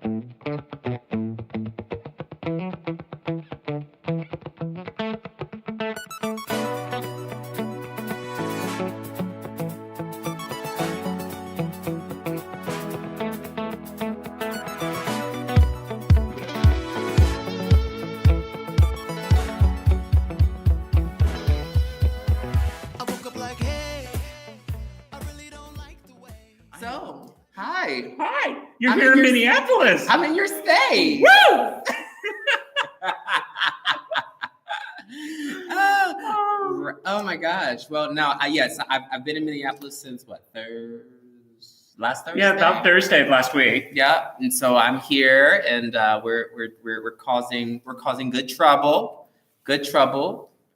So, hi. Hi. You're here in Minneapolis. I'm in your state. Woo! Oh my gosh. Well, no, yes, I've been in Minneapolis since last Thursday. Yeah, about Thursday of last week. Yeah, and so I'm here, and we're causing good trouble.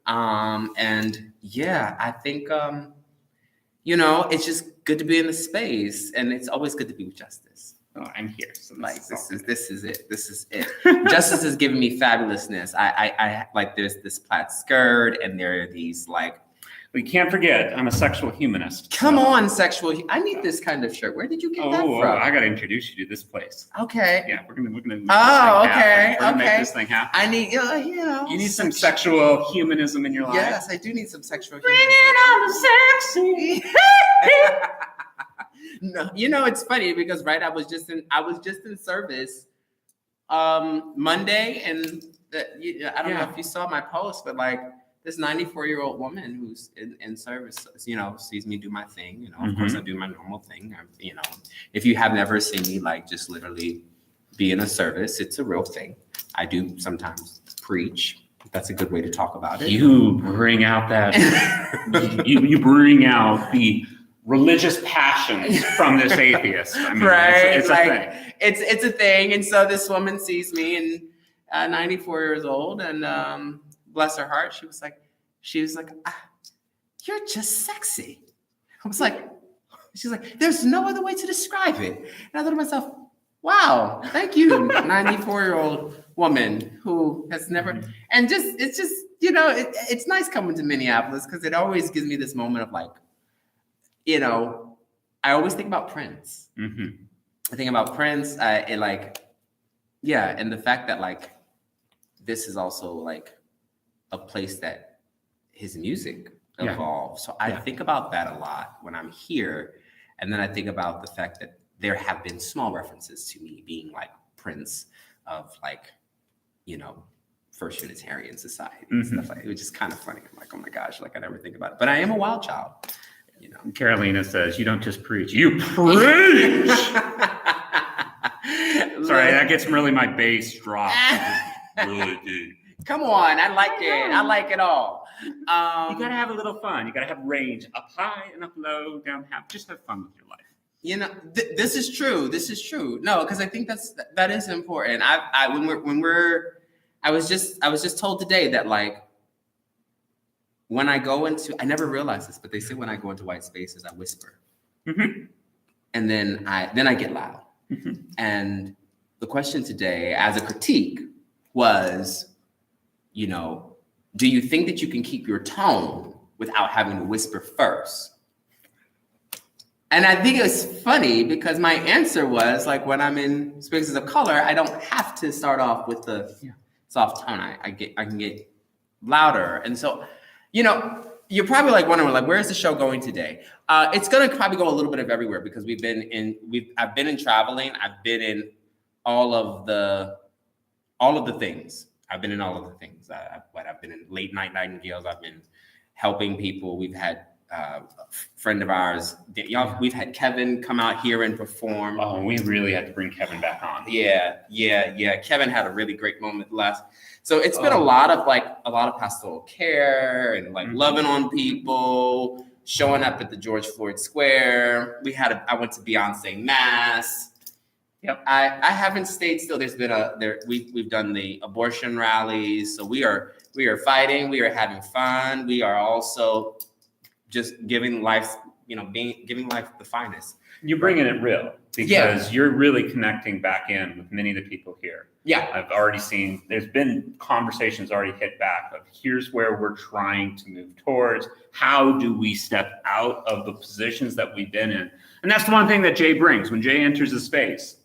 And yeah, I think it's just good to be in the space, and it's always good to be with Justice. Oh, I'm here. So this is it. Justice is giving me fabulousness. I like there's this plaid skirt, and there are these like. We can't forget, I'm a sexual humanist. Come on, sexual. I need this kind of shirt. Where did you get that from? I got to introduce you to this place. Okay. Yeah, we're gonna. Oh, okay. We're gonna make this thing happen. I need, You need some sexual humanism in your life. Yes, I do need some sexual. Bring it on the sexy. No, it's funny because I was just in service Monday, and I don't know if you saw my post, but like. This 94-year-old woman who's in service, sees me do my thing. Of course, I do my normal thing. If you have never seen me, like, just literally be in a service, it's a real thing. I do sometimes preach. That's a good way to talk about it. You bring out that. you bring out the religious passions from this atheist. I mean, right? It's like, a thing. It's a thing. And so this woman sees me, and 94 years old, and bless her heart, she was like, you're just sexy. She's like, there's no other way to describe it. And I thought to myself, wow, thank you, 94-year-old woman who has never, and it's just, it's nice coming to Minneapolis because it always gives me this moment of like, I always think about Prince. Mm-hmm. I think about Prince, and the fact that like, this is also like, a place that his music evolved. So I think about that a lot when I'm here. And then I think about the fact that there have been small references to me being like Prince of like, First Unitarian Society and stuff like that. It was just kind of funny. I'm like, oh my gosh, like I never think about it. But I am a wild child, Carolina says, you don't just preach, you preach. Sorry, that gets really my bass drop. Really deep. Come on, I like it. I like it all. You gotta have a little fun. You gotta have range, up high and up low, down half. Just have fun with your life. This is true. No, because I think that is important. I was just told today that like when I go into, I never realized this, but they say when I go into white spaces, I whisper, and then I get loud. And the question today, as a critique, was. Do you think that you can keep your tone without having to whisper first? And I think it's funny because my answer was like, when I'm in spaces of color, I don't have to start off with the soft tone. I can get louder. And so, you're probably like wondering, like, where is the show going today? It's going to probably go a little bit of everywhere because I've been in traveling. I've been in all of the things. I've been in all of the things. I've been in late night nightingales. I've been helping people. We've had a friend of ours. We've had Kevin come out here and perform. Oh, we really had to bring Kevin back on. Yeah. Kevin had a really great moment last. So it's been a lot of pastoral care and like loving on people, showing up at the George Floyd Square. I went to Beyonce Mass. Yep. I haven't stayed still. There's been we've done the abortion rallies. So we are fighting. We are having fun. We are also just giving life, giving life the finest. You're bringing it real because you're really connecting back in with many of the people here. Yeah. I've already seen, there's been conversations already hit back of here's where we're trying to move towards. How do we step out of the positions that we've been in? And that's the one thing that Jay brings when Jay enters a space.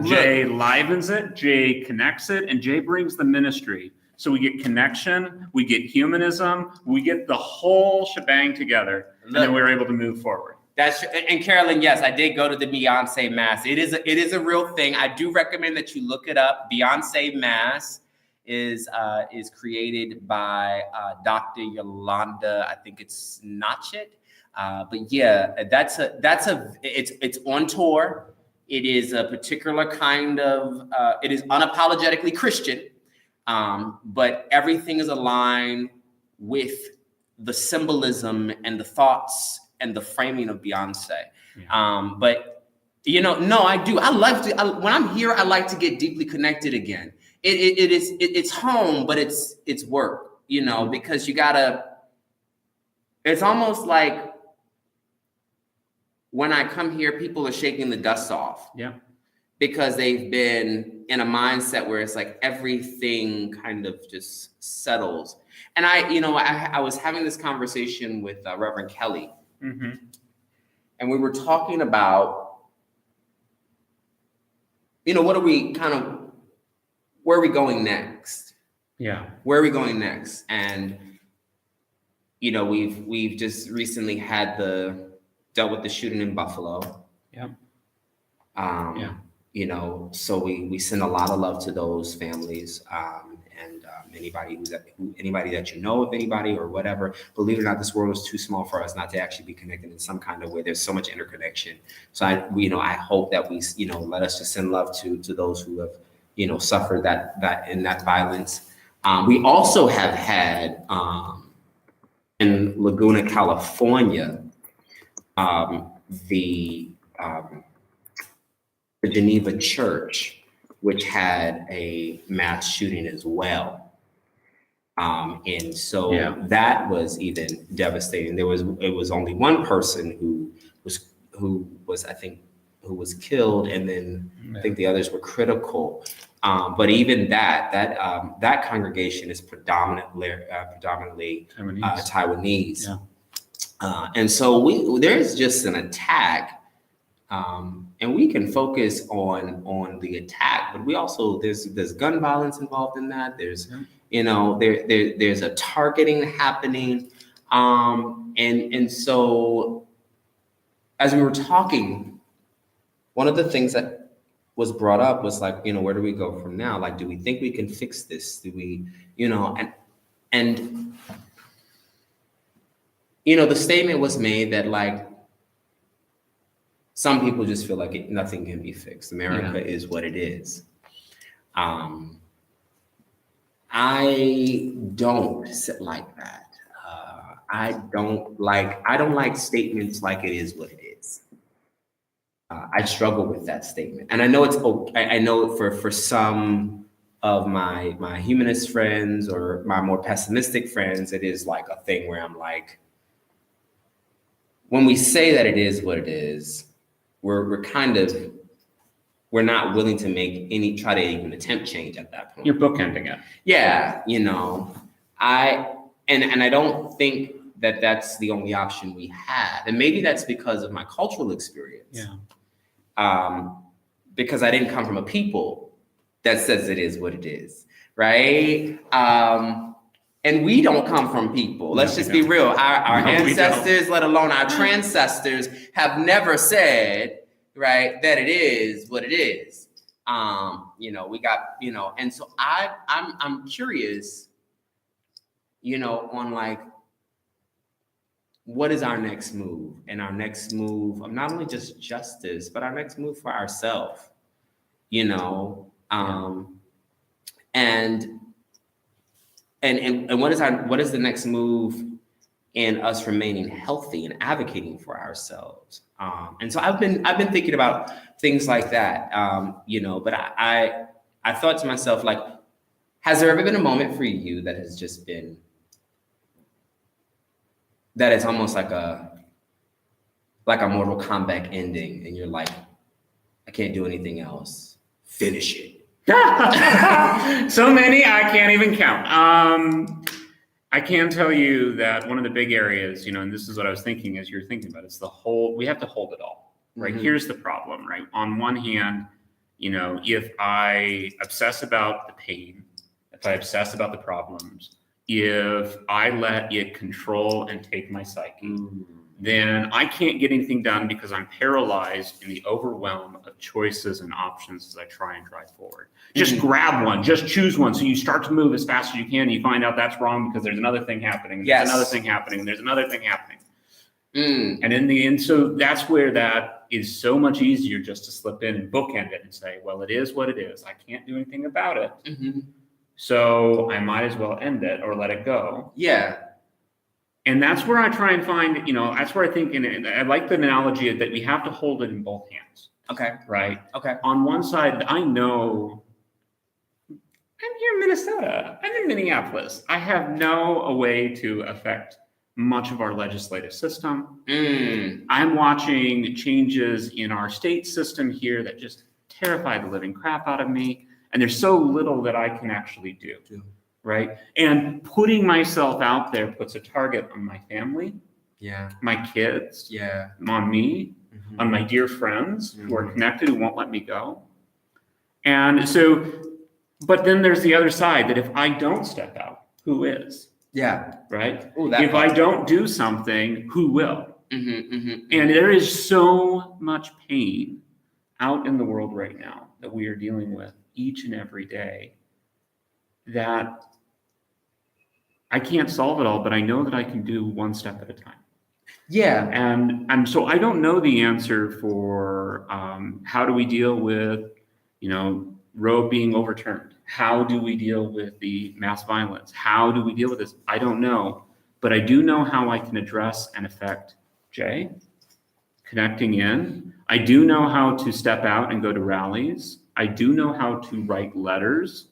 Jay livens it, Jay connects it, and Jay brings the ministry. So we get connection, we get humanism, we get the whole shebang together, and then we're able to move forward. And Carolyn, yes, I did go to the Beyonce Mass. It is a real thing. I do recommend that you look it up. Beyonce Mass is created by Dr. Yolanda, I think it's Notchet. But yeah, it's on tour. It is a particular kind of, it is unapologetically Christian, but everything is aligned with the symbolism and the thoughts and the framing of Beyonce. Yeah. But, no, I do. I like to, when I'm here, I like to get deeply connected again. It's home, but it's work, because you gotta, it's almost like, when I come here, people are shaking the dust off. Yeah. Because they've been in a mindset where it's like everything kind of just settles. And I was having this conversation with Reverend Kelly. Mm-hmm. And we were talking about, where are we going next? Yeah. Where are we going next? And, we've just recently dealt with the shooting in Buffalo. Yeah. So we send a lot of love to those families, and anybody that of anybody or whatever. Believe it or not, this world is too small for us not to actually be connected in some kind of way. There's so much interconnection. So I hope that we let us just send love to those who have suffered that violence. We also have had in Laguna, California, the Geneva Church, which had a mass shooting as well. And so that was even devastating. It was only one person who was killed, and then I think the others were critical. But even that congregation is predominantly Taiwanese. Yeah. And so there's just an attack. And we can focus on the attack, but we also there's gun violence involved in that. There's there's a targeting happening, and so as we were talking, one of the things that was brought up was like, where do we go from now? Like, do we think we can fix this? Do we, and the statement was made that like, some people just feel like nothing can be fixed. America is what it is. I don't sit like that. I don't like statements like it is what it is. I struggle with that statement, and I know it's okay. I know for some of my humanist friends or my more pessimistic friends, it is like a thing where I'm like, when we say that it is what it is, we're not willing to try to even attempt change at that point. You're bookending it. Yeah, I don't think that that's the only option we have, and maybe that's because of my cultural experience. Yeah. Because I didn't come from a people that says it is what it is, right? And we don't come from people. Let's just be real. Our ancestors, let alone our transcestors, have never said, right, that it is what it is. We got, and so I'm curious, on like, what is our next move? And our next move of not only just justice, but our next move for ourselves, And what is the next move in us remaining healthy and advocating for ourselves? And so I've been thinking about things like that, but I thought to myself, like, has there ever been a moment for you that has just been, that it's almost like a Mortal Kombat ending, and you're like, I can't do anything else. Finish it. So many, I can't even count. I can tell you that one of the big areas, and this is what I was thinking as you're thinking about it, it's we have to hold it all, right? Mm-hmm. Here's the problem, right? On one hand, You know, if I obsess about the pain, if I obsess about the problems, if I let it control and take my psyche, then I can't get anything done because I'm paralyzed in the overwhelm of choices and options as I try and drive forward. Just grab one, just choose one. So you start to move as fast as you can. And you find out that's wrong because there's another thing happening. There's another thing happening. There's another thing happening. And in the end, so that's where that is so much easier just to slip in and bookend it and say, well, it is what it is. I can't do anything about it. So I might as well end it or let it go. Yeah. And that's where I try and find, you know, that's where I think, and I like the analogy that we have to hold it in both hands. Okay. Right? Okay. On one side, I know I'm here in Minnesota. I'm in Minneapolis. I have no way to affect much of our legislative system. I'm watching changes in our state system here that just terrify the living crap out of me. And there's so little that I can actually do. Right? And putting myself out there puts a target on my family, my kids, on me, on my dear friends who are connected, who won't let me go. And so, but then there's the other side that if I don't step out, who is? Right? If I don't do something, who will? And there is so much pain out in the world right now that we are dealing with each and every day that I can't solve it all, but I know that I can do one step at a time. And so I don't know the answer for how do we deal with, you know, Roe being overturned? How do we deal with the mass violence? How do we deal with this? I don't know, but I do know how I can address and affect Jay, connecting in. I do know how to step out and go to rallies. I do know how to write letters.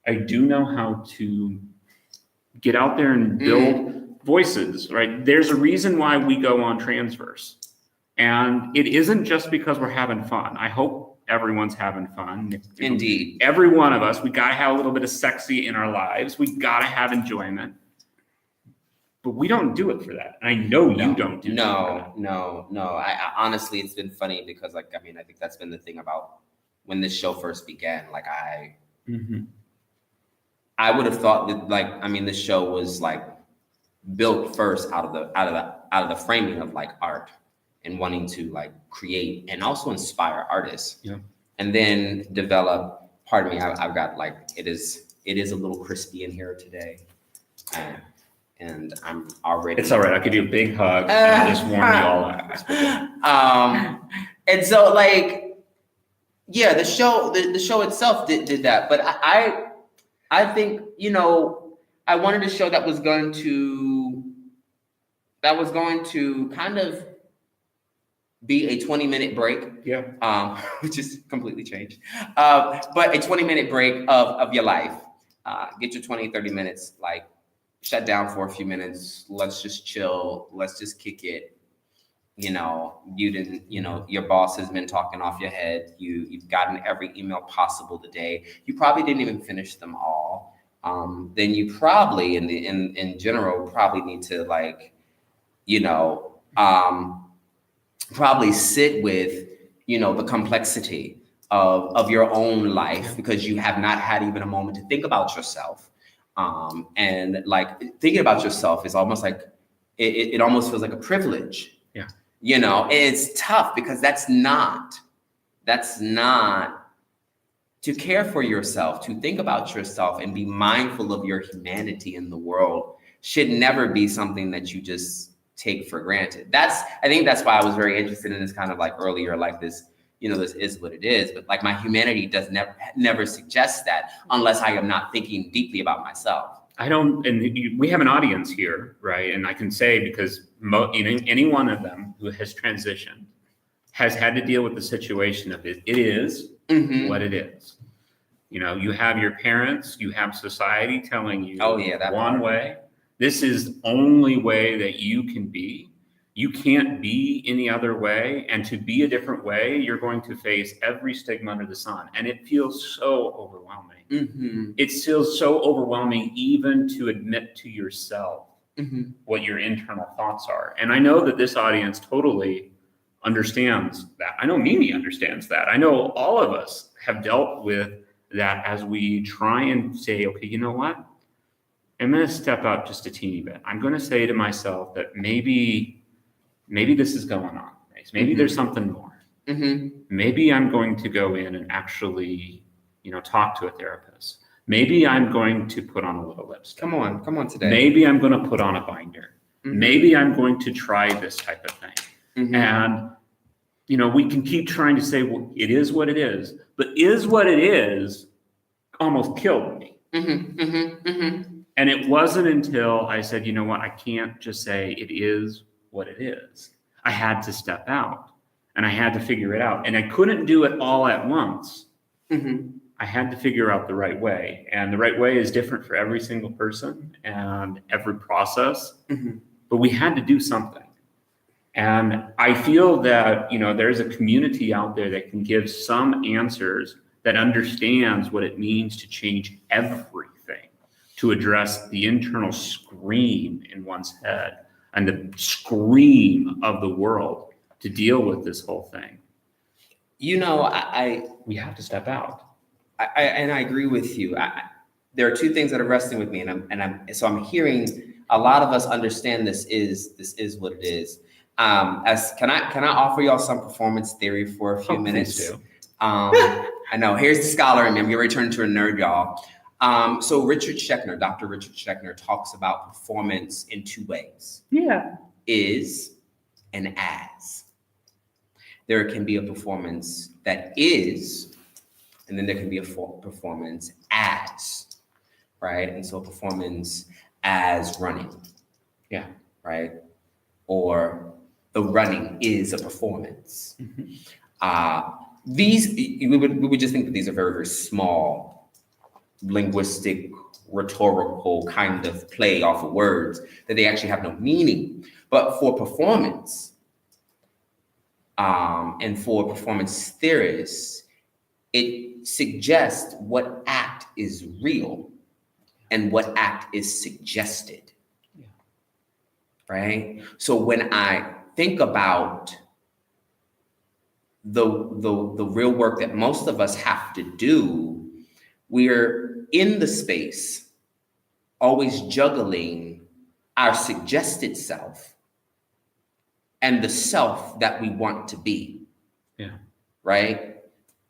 I do know how to get out there and build voices, right? There's a reason why we go on Transverse. And it isn't just because we're having fun. I hope everyone's having fun. Indeed. Every one of us, we got to have a little bit of sexy in our lives. We got to have enjoyment. But we don't do it for that. I know you don't do it for that. No. I honestly, it's been funny because, like, I mean, I think that's been the thing about when this show first began. Like, I would have thought that, like, I mean, this show was like built first out of the framing of like art and wanting to like create and also inspire artists. And then develop. Pardon me, I've got like it is a little crispy in here today, and I'm already. It's all right. I could do a big hug and I'll just warm you all up. And so like, yeah, the show itself did that, but I think, you know, I wanted a show that was going to kind of be a 20-minute break. Which is completely changed. But a 20-minute break of your life. Get your 20, 30 minutes, like shut down for a few minutes. Let's just chill. Let's just kick it. You know, your boss has been talking off your head. You've gotten every email possible today. You probably didn't even finish them all. Then you probably, in general, probably need to like, you know, probably sit with, you know, the complexity of your own life because you have not had even a moment to think about yourself. And like thinking about yourself is almost like it almost feels like a privilege. You know, it's tough because that's not to care for yourself, to think about yourself and be mindful of your humanity in the world should never be something that you just take for granted. I think that's why I was very interested in this kind of like earlier, like this, you know, this is what it is, but like my humanity does never suggest that unless I am not thinking deeply about myself. We have an audience here, right? And I can say because any one of them who has transitioned has had to deal with the situation of it is what it is. You know, you have your parents, you have society telling you one way. This is the only way that you can be. You can't be any other way. And to be a different way, you're going to face every stigma under the sun. And it feels so overwhelming. It feels so overwhelming even to admit to yourself what your internal thoughts are. And I know that this audience totally understands that. I know Mimi understands that. I know all of us have dealt with that as we try and say, okay, you know what? I'm going to step up just a teeny bit. I'm going to say to myself that maybe this is going on. Maybe there's something more. Maybe I'm going to go in and actually, talk to a therapist. Maybe I'm going to put on a little lipstick. Come on today. Maybe I'm going to put on a binder. Maybe I'm going to try this type of thing. And, we can keep trying to say, well, it is what it is, but is what it is almost killed me. And it wasn't until I said, you know what, I can't just say it is what it is. I had to step out and I had to figure it out. And I couldn't do it all at once. I had to figure out the right way. And the right way is different for every single person and every process. But we had to do something. And I feel that, there's a community out there that can give some answers that understands what it means to change everything, to address the internal scream in one's head and the scream of the world to deal with this whole thing. We have to step out. I agree with you. There are two things that are resting with me, and I'm hearing a lot of us understand this is what it is. Can I offer y'all some performance theory for a few minutes? Please do. I know. Here's the scholar in me. I'm getting ready to turn into a nerd, y'all. So Dr. Richard Schechner talks about performance in two ways. Yeah. Is and as. There can be a performance that is, and then there can be a performance as, right? And so performance as running. Yeah. Right? Or the running is a performance. We would just think that these are very, very small linguistic, rhetorical kind of play off of words, that they actually have no meaning. But for performance, and for performance theorists, it suggests what act is real and what act is suggested. Yeah. Right? So when I think about the real work that most of us have to do, we're in the space always juggling our suggested self and the self that we want to be. Yeah. Right?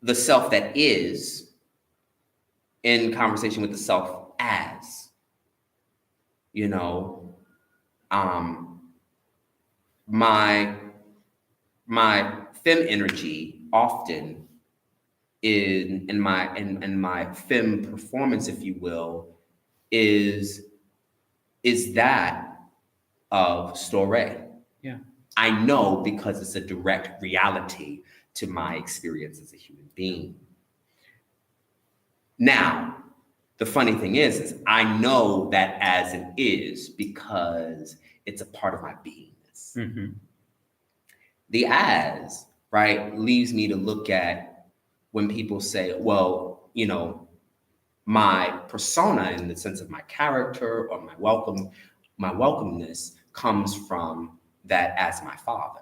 The self that is in conversation with the self as, my fem energy often in my fem performance, if you will, is that of Storé. Yeah. I know because it's a direct reality to my experience as a human being. Now, the funny thing is I know that as it is because it's a part of my beingness. The as, right, leaves me to look at when people say, well, my persona in the sense of my character or my welcomeness comes from that as my father.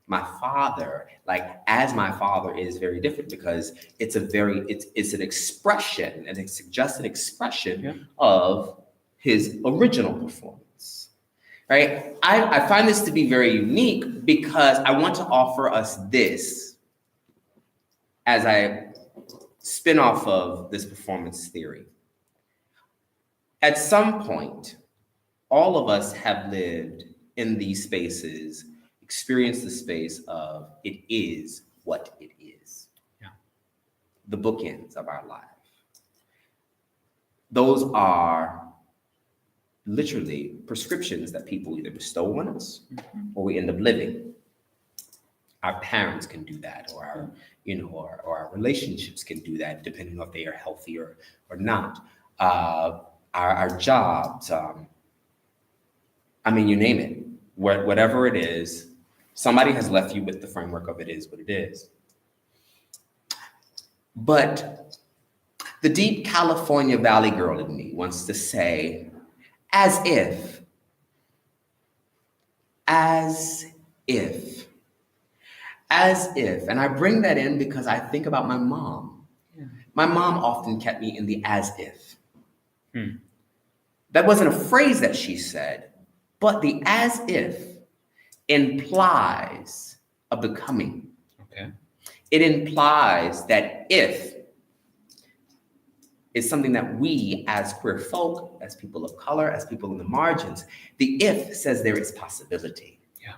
My father, as my father is very different because it's an expression, and it's just an expression of his original performance, right? I find this to be very unique because I want to offer us this as I spin off of this performance theory. At some point, all of us have lived in these spaces, experienced the space of it is what it is. Yeah. The bookends of our life. Those are literally prescriptions that people either bestow on us or we end up living. Our parents can do that, or our, or our relationships can do that, depending on if they are healthy or not. Our jobs, you name it. Whatever it is, somebody has left you with the framework of it is what it is. But the deep California Valley girl in me wants to say, as if As if, and I bring that in because I think about my mom. Yeah. My mom often kept me in the as if. Hmm. That wasn't a phrase that she said, but the as if implies a becoming. Okay. It implies that if is something that we as queer folk, as people of color, as people in the margins, the if says there is possibility. Yeah.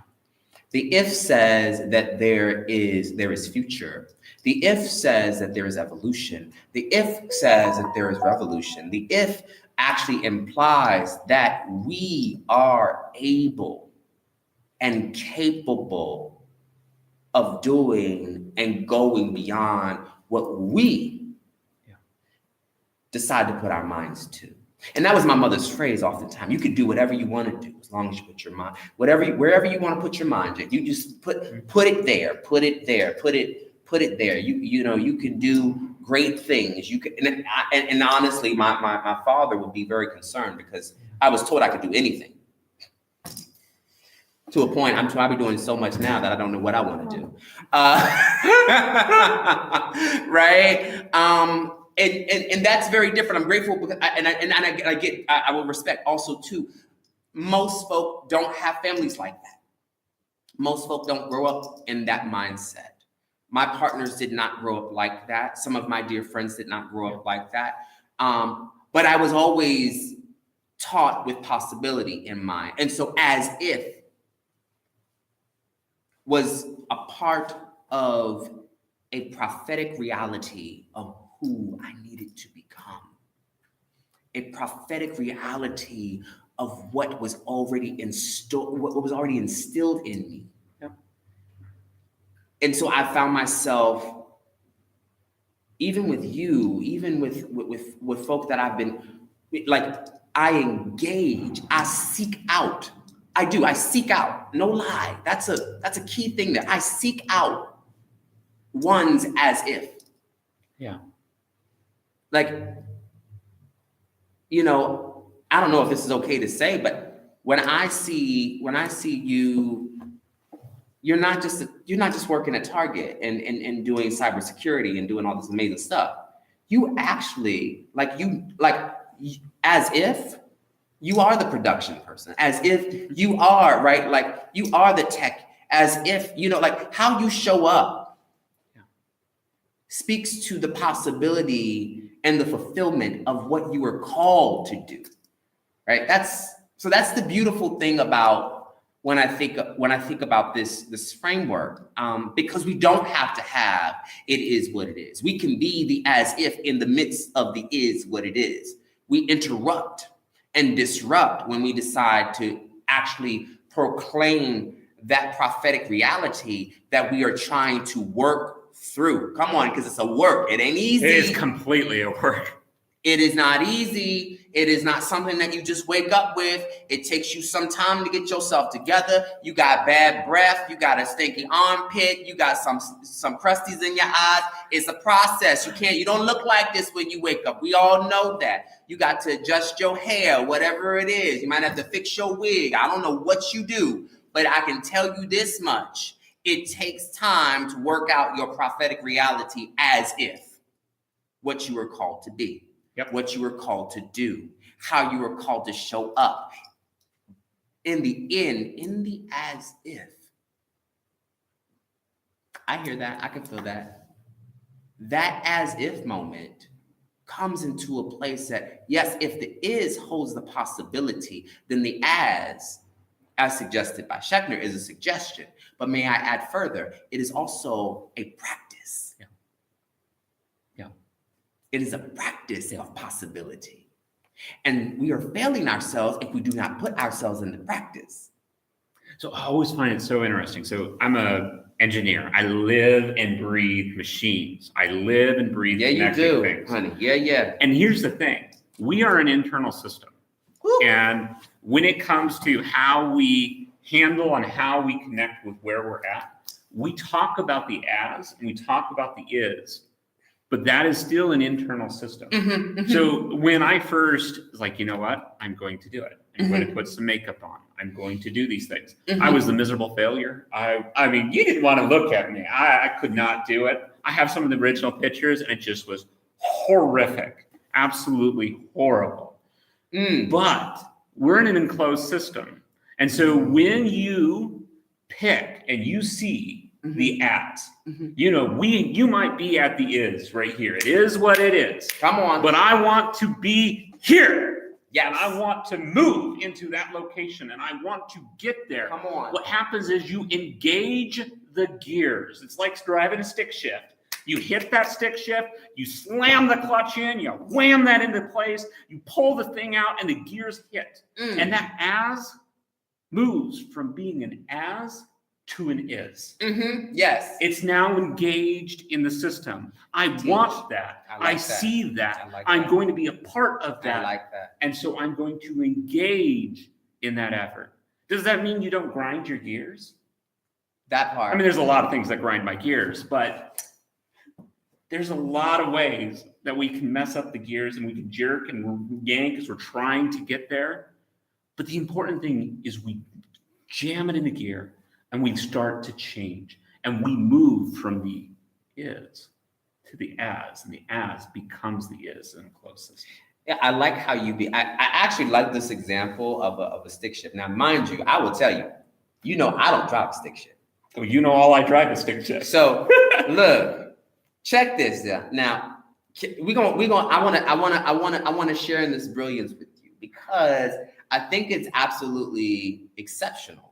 The if says that there is future. The if says that there is evolution. The if says that there is revolution. The if actually implies that we are able and capable of doing and going beyond what we decide to put our minds to. And that was my mother's phrase oftentimes. You could do whatever you want to do as long as you put your mind, wherever you want to put your mind, you just put it there, put it there, put it there. You can do great things. You can, and honestly, my father would be very concerned because I was told I could do anything. To a point, I'm probably doing so much now that I don't know what I want to do. Right? And that's very different. I'm grateful because I will respect also too. Most folk don't have families like that. Most folk don't grow up in that mindset. My partners did not grow up like that. Some of my dear friends did not grow up like that. But I was always taught with possibility in mind. And so as if was a part of a prophetic reality of who I needed to become. A prophetic reality of what was already instilled in me. Yep. And so I found myself, even with you, even with folk that I've been, like, I engage, I seek out. I seek out, no lie. That's a key thing there. I seek out ones as if. Yeah. Like, I don't know if this is okay to say, but when I see you, you're not just working at Target and doing cybersecurity and doing all this amazing stuff. You actually, as if you are the production person, as if you are, right? Like, you are the tech, as if, like, how you show up speaks to the possibility and the fulfillment of what you were called to do, right? That's the beautiful thing about when I think about this framework, because we don't have to have it is what it is. We can be the as if in the midst of the is what it is. We interrupt and disrupt when we decide to actually proclaim that prophetic reality that we are trying to work through. Come on, because it's a work. It ain't easy. It is completely a work. It is not easy. It is not something that you just wake up with. It takes you some time to get yourself together. You got bad breath. You got a stinky armpit. You got some crusties in your eyes. It's a process. You don't look like this when you wake up. We all know that. You got to adjust your hair, whatever it is. You might have to fix your wig. I don't know what you do, but I can tell you this much. It takes time to work out your prophetic reality as if what you were called to be. Yep. What you were called to do, how you were called to show up. In the as if. I hear that. I can feel that. That as if moment comes into a place that, yes, if the is holds the possibility, then the as suggested by Schechner, is a suggestion. But may I add further, it is also a practice. Yeah. It is a practice of possibility. And we are failing ourselves if we do not put ourselves into practice. So I always find it so interesting. So I'm an engineer. I live and breathe machines. I live and breathe connecting things. Honey. Yeah. And here's the thing. We are an internal system. Woo. And when it comes to how we handle and how we connect with where we're at, we talk about the as and we talk about the is. But that is still an internal system. Mm-hmm. So when I first was like, you know what, I'm going to do it. I'm going to put some makeup on. I'm going to do these things. I was the miserable failure. I mean, you didn't want to look at me. I could not do it. I have some of the original pictures, and it just was horrific, absolutely horrible. But we're in an enclosed system. And so when you pick and you see the as, you know, you might be at the is right here. It is what it is. Come on. But I want to be here. Yes. And I want to move into that location, and I want to get there. Come on. What happens is you engage the gears. It's like driving a stick shift. You hit that stick shift, you slam the clutch in, you wham that into place, you pull the thing out, and the gears hit. And that as moves from being an as to an is. Yes. It's now engaged in the system. I want that. I see that. I'm going to be a part of that. I like that. And so I'm going to engage in that effort. Does that mean you don't grind your gears? That part. I mean, there's a lot of things that grind my gears, but there's a lot of ways that we can mess up the gears and we can jerk and yank as we're trying to get there. But the important thing is we jam it into gear and we start to change. And we move from the is to the as, and the as becomes the is in a closed system. Yeah, I like how I actually like this example of a stick shift. Now, mind you, I will tell you, you know, I don't drive a stick shift. Well, you know, all I drive is stick shift. So look, check this out. Now, I want to share in this brilliance with you because I think it's absolutely exceptional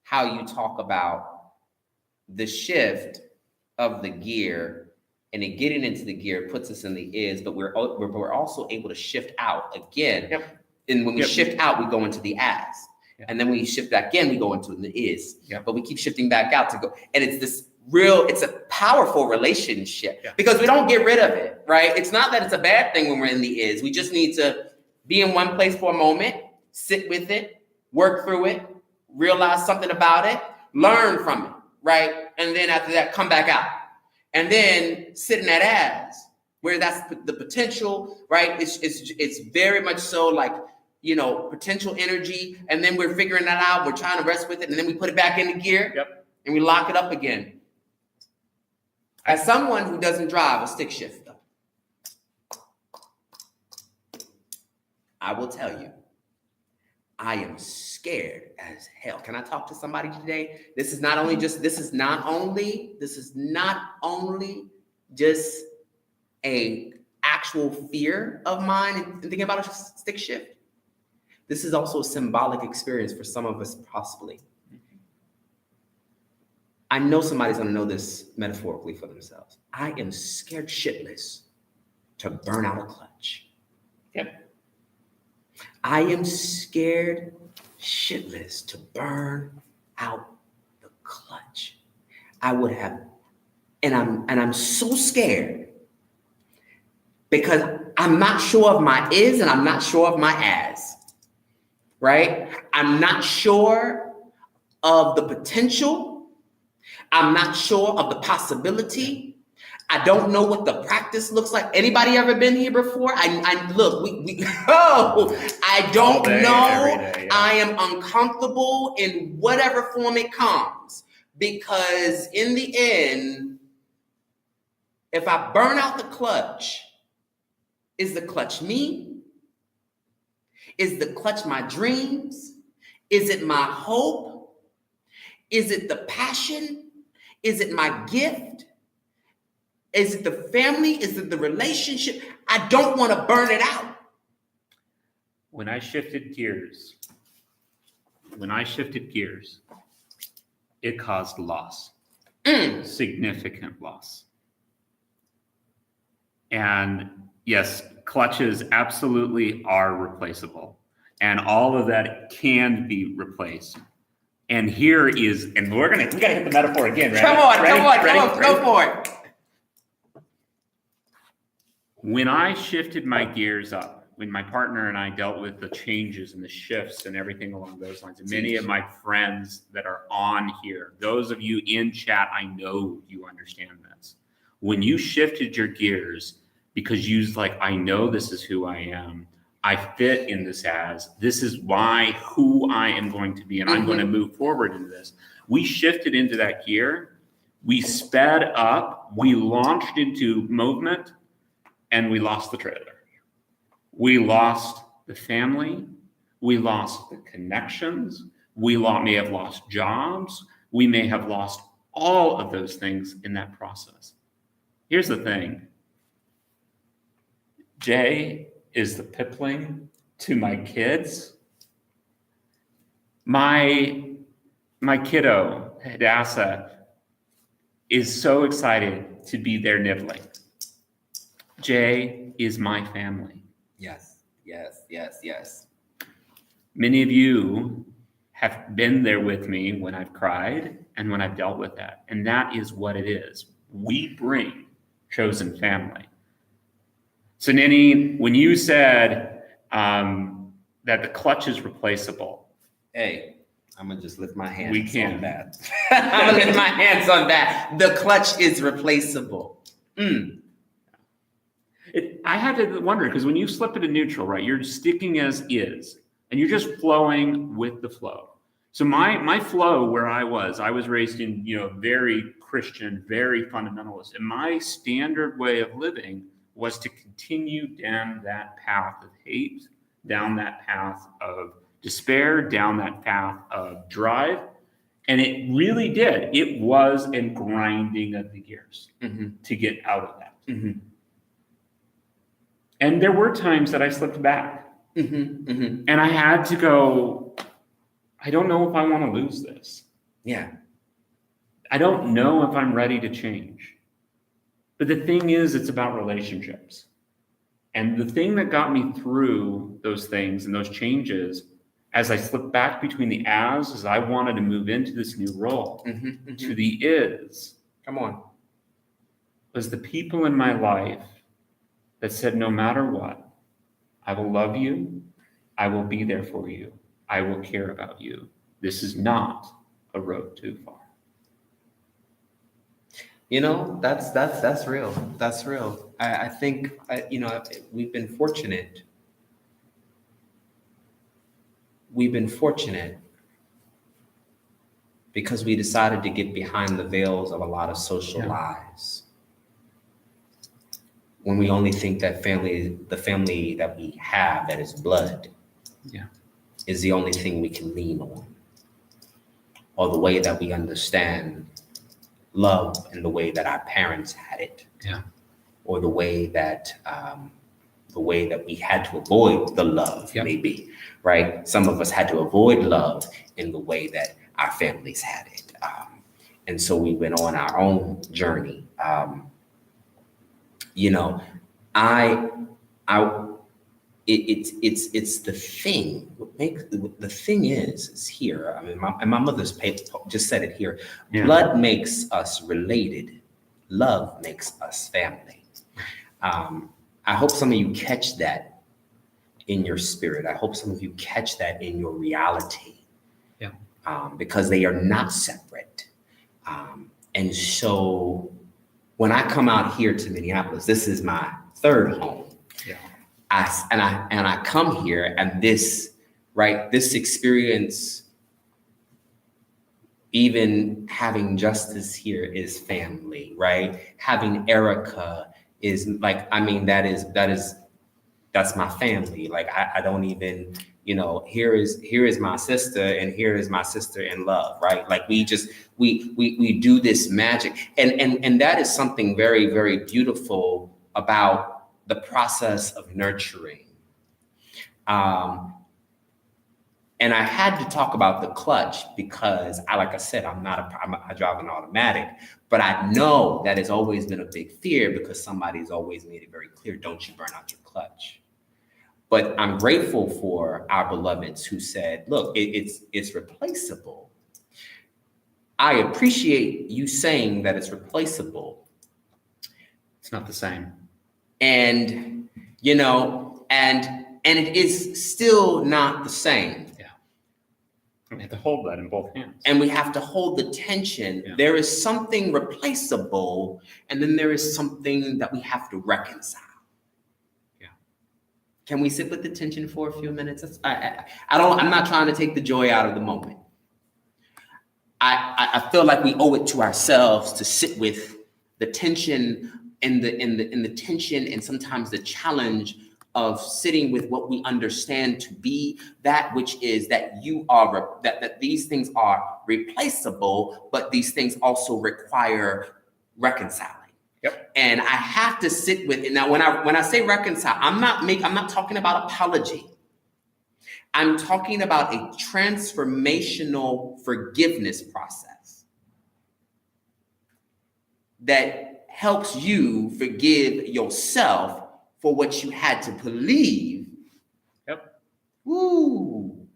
how you talk about the shift of the gear, and it getting into the gear puts us in the is, but we're also able to shift out again. Yep. And when we shift out, we go into the as. Yep. And then when we shift back in, we go into the is. Yep. But we keep shifting back out to go. And it's this it's a powerful relationship because we don't get rid of it, right? It's not that it's a bad thing when we're in the is. We just need to be in one place for a moment, sit with it, work through it, realize something about it, learn from it, right? And then after that, come back out. And then sit in that as, where that's the potential, right? It's very much so like, you know, potential energy. And then we're figuring that out. We're trying to rest with it. And then we put it back into gear. Yep. And we lock it up again. As someone who doesn't drive a stick shift, though, I will tell you, I am scared as hell. Can I talk to somebody today? This is not only just a actual fear of mine and thinking about a stick shift. This is also a symbolic experience for some of us, possibly. I know somebody's going to know this metaphorically for themselves. I am scared shitless to burn out a clutch. Yep. I am scared shitless to burn out the clutch. I'm so scared because I'm not sure of my is and I'm not sure of my as, right? I'm not sure of the potential. I'm not sure of the possibility. I don't know what the practice looks like. Anybody ever been here before? I don't know. Day, yeah. I am uncomfortable in whatever form it comes because in the end, if I burn out the clutch, is the clutch me? Is the clutch my dreams? Is it my hope? Is it the passion? Is it my gift? Is it the family? Is it the relationship? I don't want to burn it out. When I shifted gears, it caused loss, significant loss. And yes, clutches absolutely are replaceable. And all of that can be replaced. And here is, and we gotta hit the metaphor again, right? Come on, go for it. When I shifted my gears up, when my partner and I dealt with the changes and the shifts and everything along those lines, and many of my friends that are on here, those of you in chat, I know you understand this. When you shifted your gears, because you was like, I know this is who I am, I fit in this as, this is who I am going to be, and I'm going to move forward into this. We shifted into that gear. We sped up. We launched into movement, and we lost the trailer. We lost the family. We lost the connections. We may have lost jobs. We may have lost all of those things in that process. Here's the thing. Jay is the pipling to my kids. My kiddo, Hadassah, is so excited to be there nibbling. Jay is my family. Yes, yes, yes, yes. Many of you have been there with me when I've cried and when I've dealt with that. And that is what it is. We bring chosen family. So, Nini, when you said that the clutch is replaceable. Hey, I'm going to just lift my hands We can. on that. I'm going to lift my hands on that. The clutch is replaceable. I had to wonder, because when you slip into neutral, right, you're sticking as is, and you're just flowing with the flow. So my flow where I was raised in, very Christian, very fundamentalist. And my standard way of living was to continue down that path of hate, down that path of despair, down that path of drive. And it really did. It was a grinding of the gears to get out of that. And there were times that I slipped back. And I had to go, I don't know if I want to lose this. Yeah. I don't know if I'm ready to change. But the thing is, it's about relationships. And the thing that got me through those things and those changes, as I slipped back between the as I wanted to move into this new role, to the is. Come on. Was the people in my life that said, no matter what, I will love you. I will be there for you. I will care about you. This is not a road too far. That's real. That's real. I think, we've been fortunate. We've been fortunate because we decided to get behind the veils of a lot of social lies. When we only think that the family that we have, that is blood, is the only thing we can lean on, or the way that we understand love and the way that our parents had it, or the way that we had to avoid the love, maybe, right? Some of us had to avoid love in the way that our families had it, and so we went on our own journey. It's the thing. The thing is here. I mean, my mother's just said it here. Yeah. Blood makes us related. Love makes us family. I hope some of you catch that in your spirit. I hope some of you catch that in your reality. Yeah. Because they are not separate. And so when I come out here to Minneapolis, this is my third home. Yeah. I come here, and this experience, even having Justice here, is family, right? Having Erica is that's my family. Like I don't even, here is my sister, and here is my sister in love, right? Like we do this magic, and that is something very, very beautiful about the process of nurturing. And I had to talk about the clutch because like I said, I drive an automatic, but I know that has always been a big fear because somebody's always made it very clear, don't you burn out your clutch. But I'm grateful for our beloveds who said, look, it's replaceable. I appreciate you saying that it's replaceable. It's not the same. And, and it is still not the same. Yeah. We have to hold that in both hands. And we have to hold the tension. Yeah. There is something replaceable, and then there is something that we have to reconcile. Yeah. Can we sit with the tension for a few minutes? I'm not trying to take the joy out of the moment. I feel like we owe it to ourselves to sit with the tension and the tension and sometimes the challenge of sitting with what we understand to be that which is that that these things are replaceable, but these things also require reconciling. Yep. And I have to sit with it. Now, when I say reconcile, I'm not talking about apology. I'm talking about a transformational forgiveness process that helps you forgive yourself for what you had to believe. Yep. Woo.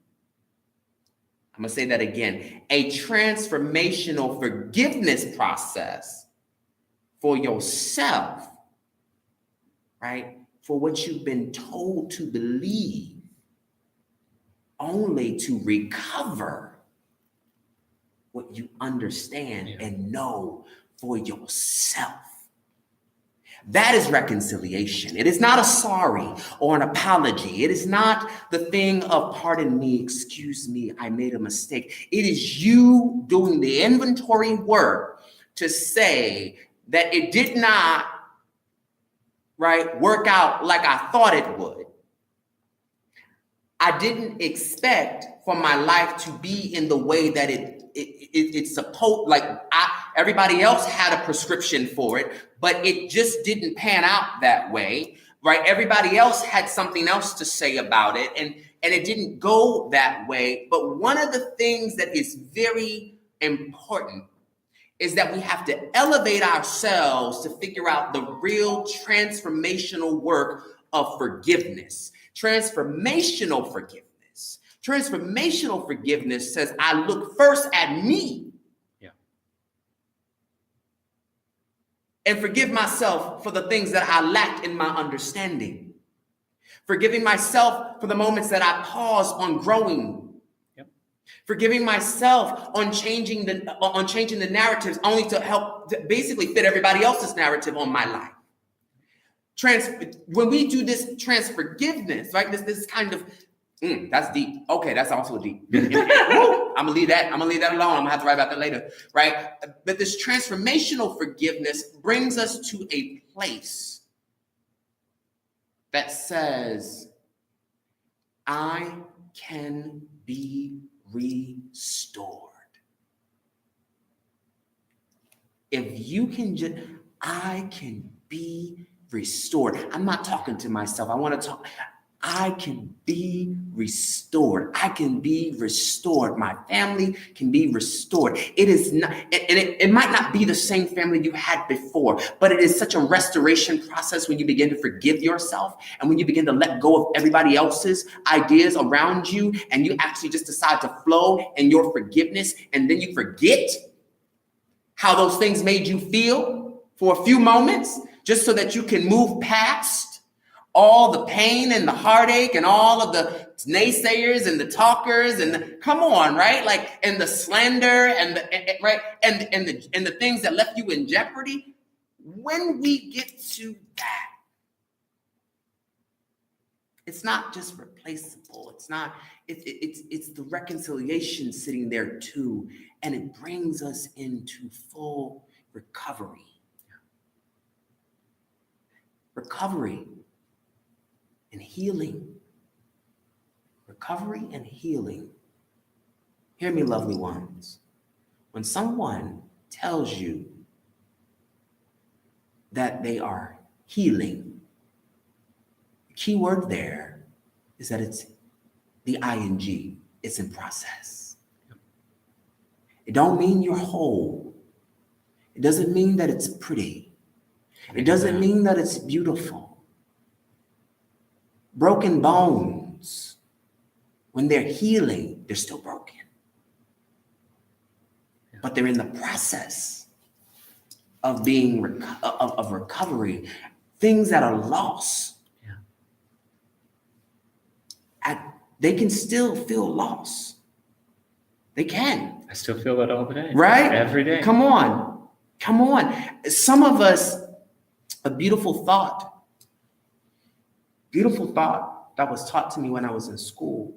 I'm going to say that again. A transformational forgiveness process for yourself, right? For what you've been told to believe, only to recover what you understand and know for yourself. That is reconciliation. It is not a sorry or an apology. It is not the thing of pardon me, excuse me, I made a mistake. It is you doing the inventory work to say that it did not, right, work out like I thought it would. I didn't expect for my life to be in the way that it's supposed, like everybody else had a prescription for it, but it just didn't pan out that way, right? Everybody else had something else to say about it, and it didn't go that way. But one of the things that is very important is that we have to elevate ourselves to figure out the real transformational work of forgiveness. Transformational forgiveness. Transformational forgiveness says, I look first at me. Yeah. And forgive myself for the things that I lacked in my understanding. Forgiving myself for the moments that I paused on growing. Yep. Forgiving myself on changing the narratives only to help to basically fit everybody else's narrative on my life. When we do this transforgiveness, right? This kind of that's deep. Okay, that's also deep. I'm gonna leave that alone. I'm gonna have to write about that later, right? But this transformational forgiveness brings us to a place that says, I can be restored. If you can just, I can be restored. I'm not talking to myself. I can be restored. I can be restored. My family can be restored. It is not, and it might not be the same family you had before, but it is such a restoration process when you begin to forgive yourself and when you begin to let go of everybody else's ideas around you and you actually just decide to flow in your forgiveness, and then you forget how those things made you feel for a few moments, just so that you can move past all the pain and the heartache and all of the naysayers and the talkers and come on, right? Like, and the slander and the things that left you in jeopardy. When we get to that, it's not just replaceable. It's the reconciliation sitting there too, and it brings us into full recovery. Recovery and healing. Recovery and healing. Hear me, lovely ones. When someone tells you that they are healing, the key word there is that it's the ing. It's in process. It don't mean you're whole. It doesn't mean that it's pretty. It doesn't mean that it's beautiful. Broken bones, when they're healing, they're still broken. But they're in the process of being of recovery. Things that are lost, they can still feel lost. They can. I still feel it all the day. Right? Every day. Come on. Some of us, a beautiful thought that was taught to me when I was in school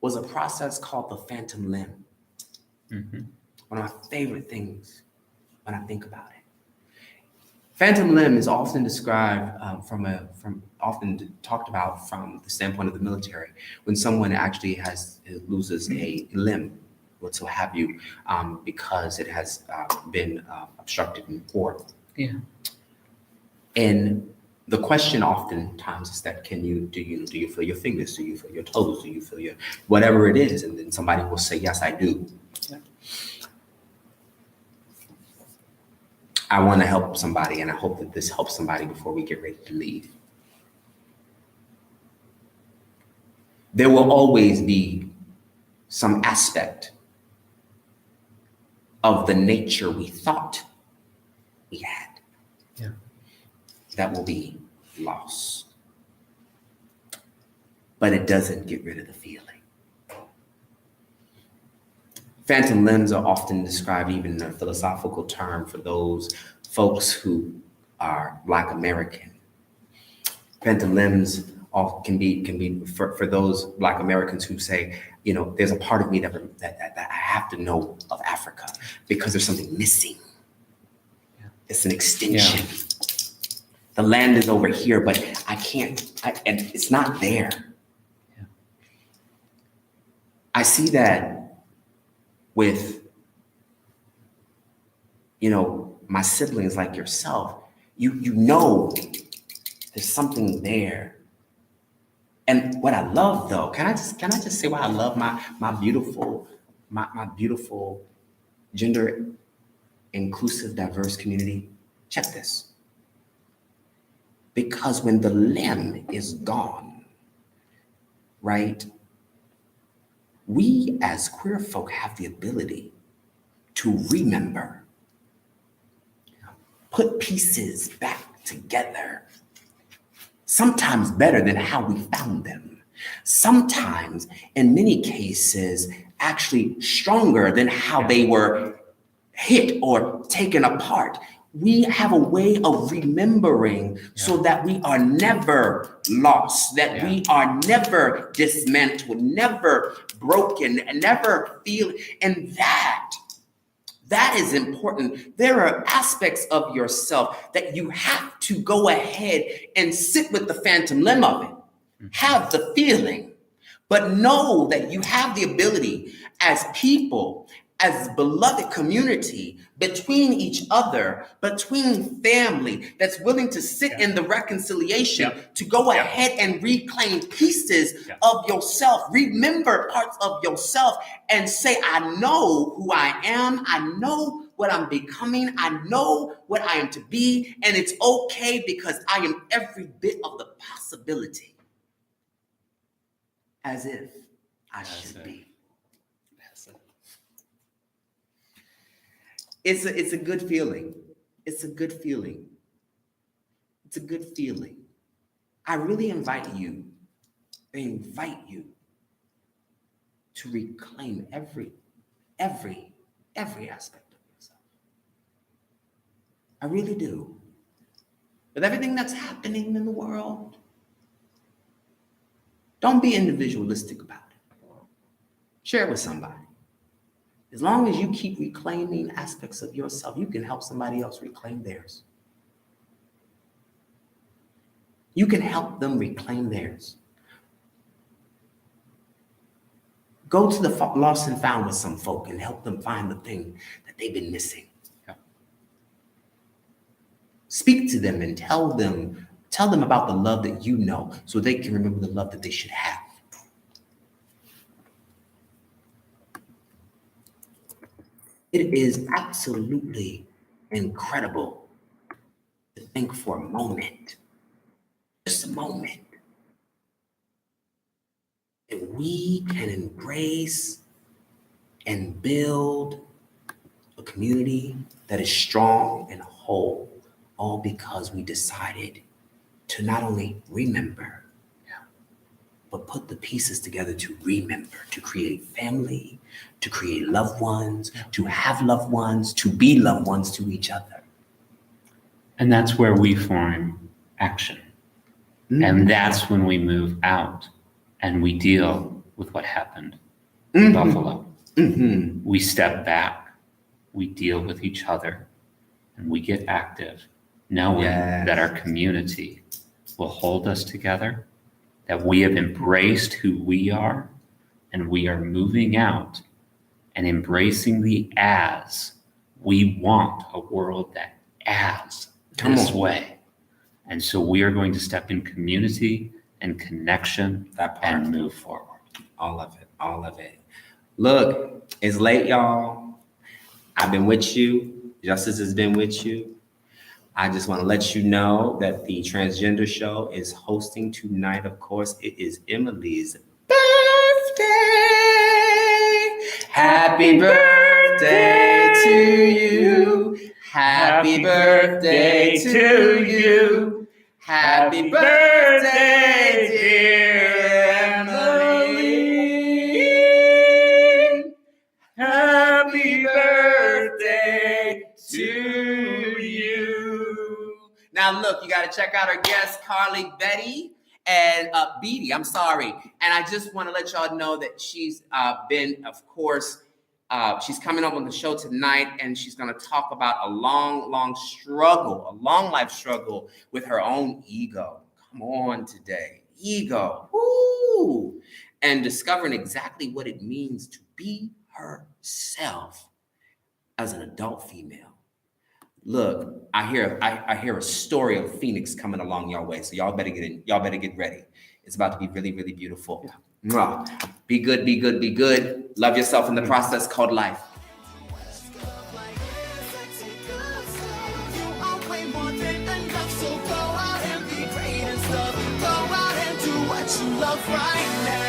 was a process called the phantom limb. Mm-hmm. One of my favorite things when I think about it. Phantom limb is often described often talked about from the standpoint of the military when someone actually loses a limb, what have you, because it has been obstructed in war. Yeah. And the question oftentimes is that do you feel your fingers? Do you feel your toes? Do you feel your whatever it is? And then somebody will say, yes, I do. Yeah. I want to help somebody, and I hope that this helps somebody before we get ready to leave. There will always be some aspect of the nature we thought we had that will be lost. But it doesn't get rid of the feeling. Phantom limbs are often described even in a philosophical term for those folks who are Black American. Phantom limbs can be for those Black Americans who say, there's a part of me that I have to know of Africa because there's something missing. Yeah. It's an extension. Yeah. The land is over here, but and it's not there. Yeah. I see that with, my siblings like yourself. You know there's something there. And what I love though, can I just say why I love my beautiful gender inclusive, diverse community? Check this. Because when the limb is gone, right, we as queer folk have the ability to remember, put pieces back together, sometimes better than how we found them, sometimes, in many cases, actually stronger than how they were hit or taken apart. We have a way of remembering so that we are never lost, that we are never dismantled, never broken, and never feel. And that is important. There are aspects of yourself that you have to go ahead and sit with the phantom limb of it. Have the feeling, but know that you have the ability as people, as beloved community, between each other, between family, that's willing to sit in the reconciliation, to go ahead and reclaim pieces of yourself, remember parts of yourself, and say, I know who I am, I know what I'm becoming, I know what I am to be, and it's okay because I am every bit of the possibility as if I should be. It's a good feeling. It's a good feeling. It's a good feeling. I really invite you to reclaim every aspect of yourself. I really do. With everything that's happening in the world, don't be individualistic about it. Share it with somebody. As long as you keep reclaiming aspects of yourself, you can help somebody else reclaim theirs. You can help them reclaim theirs. Go to the lost and found with some folk and help them find the thing that they've been missing. Speak to them and tell them about the love that you know so they can remember the love that they should have. It is absolutely incredible to think for a moment, just a moment, that we can embrace and build a community that is strong and whole, all because we decided to not only remember, but put the pieces together to remember, to create family, to create loved ones, to have loved ones, to be loved ones to each other. And that's where we form action. And that's when we move out and we deal with what happened in Buffalo. We step back, we deal with each other, and we get active, knowing that our community will hold us together, that we have embraced who we are, and we are moving out and embracing the as. We want a world that as this way. And so we are going to step in community and connection and move forward. All of it, all of it. Look, it's late, y'all. I've been with you. Justice has been with you. I just want to let you know that the Transgender Show is hosting tonight. Of course, it is Emily's birthday. Happy birthday to you. Happy birthday to you. Happy birthday, dear Emily. Happy birthday to you. Now, look, you got to check out our guests, Carly, Betty, and Beatty. I'm sorry. And I just want to let y'all know that she's been, of course, she's coming up on the show tonight, and she's going to talk about a long life struggle with her own ego. Come on today. Ego. Woo! And discovering exactly what it means to be herself as an adult female. Look, I hear a story of Phoenix coming along your way, so y'all better get in. Y'all better get ready. It's about to be really, really beautiful. Yeah. Be good, be good, be good. Love yourself in the process called life. Love right now.